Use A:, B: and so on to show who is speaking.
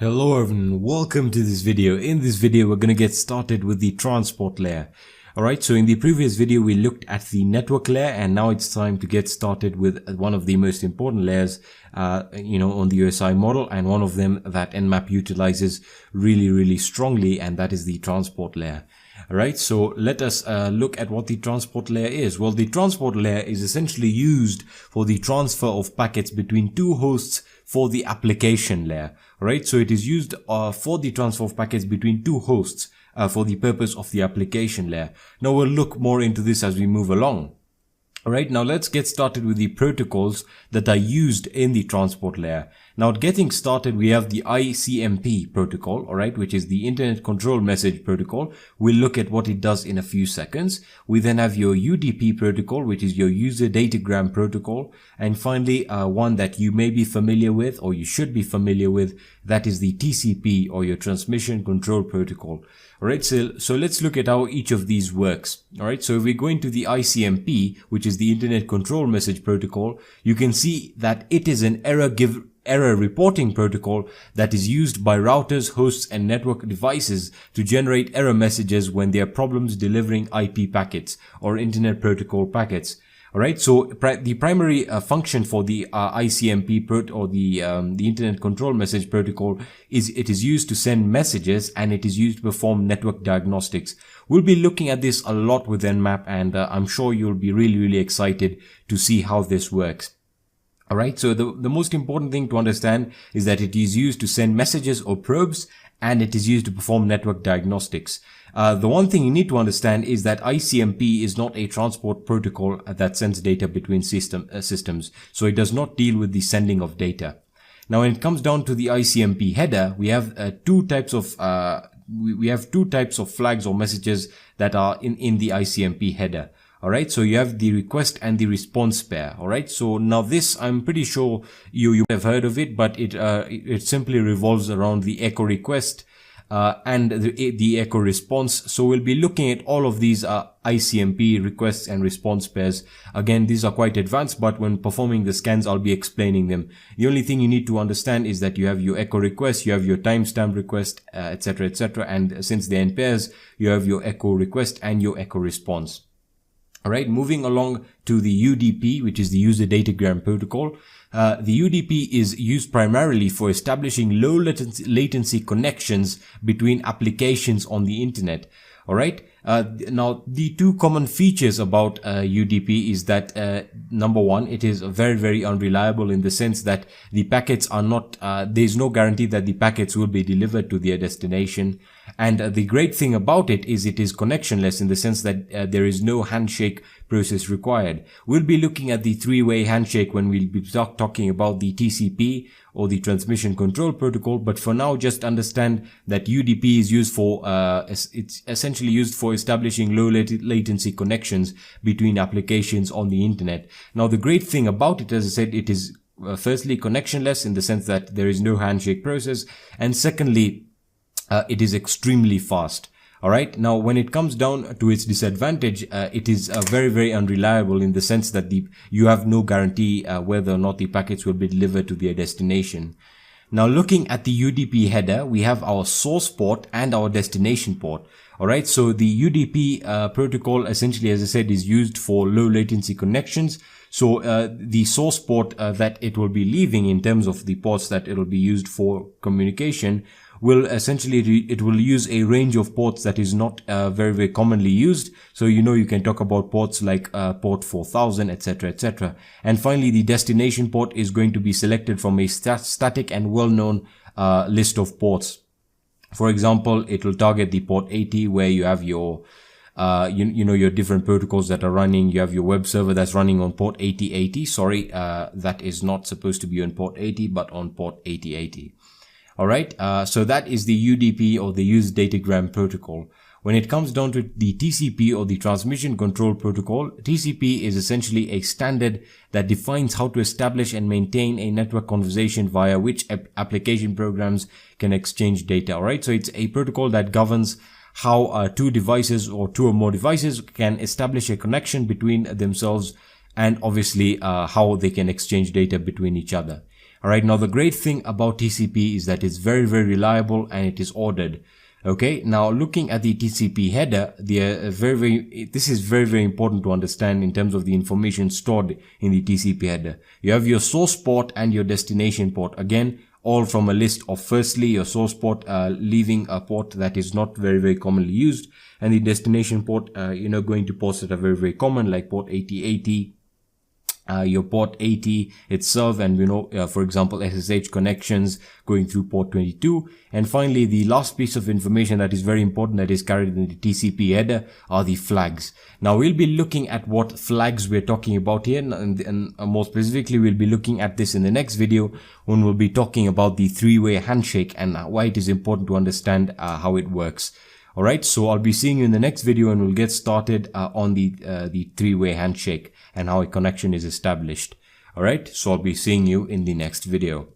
A: Hello everyone, welcome to this video. In this video we're going to get started with the transport layer. Alright, so in the previous video we looked at the network layer, and now it's time to get started with one of the most important layers on the OSI model, and one of them that Nmap utilizes really strongly, and that is the transport layer. Alright, so let us look at what the transport layer is. Well, the transport layer is essentially used for the transfer of packets between two hosts for the application layer. Alright, so it is used for the transfer of packets between two hosts for the purpose of the application layer. Now we'll look more into this as we move along. Alright, now let's get started with the protocols that are used in the transport layer. Now getting started, we have the ICMP protocol, alright, which is the Internet Control Message Protocol. We'll look at what it does in a few seconds. We then have your UDP protocol, which is your User Datagram Protocol. And finally, one that you may be familiar with, or you should be familiar with, that is the TCP, or your Transmission Control Protocol. Alright, so let's look at how each of these works. Alright, so if we go into the ICMP, which is the Internet Control Message Protocol, you can see that it is an error reporting protocol that is used by routers, hosts, and network devices to generate error messages when there are problems delivering IP packets or Internet Protocol packets. Alright, so the primary function for the ICMP the Internet Control Message Protocol is it is used to send messages, and it is used to perform network diagnostics. We'll be looking at this a lot with Nmap, and I'm sure you'll be really excited to see how this works. Alright, so the most important thing to understand is that it is used to send messages or probes, and it is used to perform network diagnostics. The one thing you need to understand is that ICMP is not a transport protocol that sends data between systems, so it does not deal with the sending of data. Now, when it comes down to the ICMP header, we have two types of flags or messages that are in the ICMP header. Alright, so you have the request and the response pair. Alright, so now this, I'm pretty sure you have heard of it, but it simply revolves around the echo request and the echo response. So we'll be looking at all of these ICMP requests and response pairs. Again, these are quite advanced, but when performing the scans, I'll be explaining them. The only thing you need to understand is that you have your echo request, you have your timestamp request, etc. And since they're in pairs, you have your echo request and your echo response. Alright, moving along to the UDP, which is the User Datagram Protocol. The UDP is used primarily for establishing low latency connections between applications on the internet. Alright, now the two common features about UDP is that number one, it is very unreliable, in the sense that the packets are not, there is no guarantee that the packets will be delivered to their destination. And the great thing about it is connectionless, in the sense that there is no handshake process required. We'll be looking at the three-way handshake when we'll be talking about the TCP, or the Transmission Control Protocol, but for now just understand that UDP is used for, it's essentially used for establishing low latency connections between applications on the internet. Now the great thing about it, as I said, it is firstly connectionless, in the sense that there is no handshake process, and secondly, it is extremely fast. Alright, now when it comes down to its disadvantage, it is very unreliable, in the sense that you have no guarantee whether or not the packets will be delivered to their destination. Now looking at the UDP header, we have our source port and our destination port. Alright, so the UDP protocol essentially, as I said, is used for low latency connections. So the source port that it will be leaving, in terms of the ports that it will be used for communication, will essentially, it will use a range of ports that is not very commonly used. So you can talk about ports like port 4000, etc. And finally, the destination port is going to be selected from a static and well-known list of ports. For example, it will target the port 80, where you have your your different protocols that are running. You have your web server that's running on port 8080. Sorry, that is not supposed to be on port 80, but on port 8080. Alright, so that is the UDP, or the User Datagram Protocol. When it comes down to the TCP, or the Transmission Control Protocol, TCP is essentially a standard that defines how to establish and maintain a network conversation via which application programs can exchange data. Alright, so it's a protocol that governs how two devices, or two or more devices, can establish a connection between themselves, and obviously how they can exchange data between each other. Alright, now the great thing about TCP is that it's very, very reliable and it is ordered. Okay, now looking at the TCP header, this is very, very important to understand in terms of the information stored in the TCP header. You have your source port and your destination port. Again, all from a list of, firstly, your source port leaving a port that is not very, very commonly used, and the destination port, going to ports that are very, very common, like port 8080. Your port 80 itself, and for example SSH connections going through port 22. And finally, the last piece of information that is very important that is carried in the TCP header are the flags. Now we'll be looking at what flags we're talking about here, and more specifically we'll be looking at this in the next video when we'll be talking about the three-way handshake and why it is important to understand how it works. Alright, so I'll be seeing you in the next video, and we'll get started on the three-way handshake and how a connection is established. Alright, so I'll be seeing you in the next video.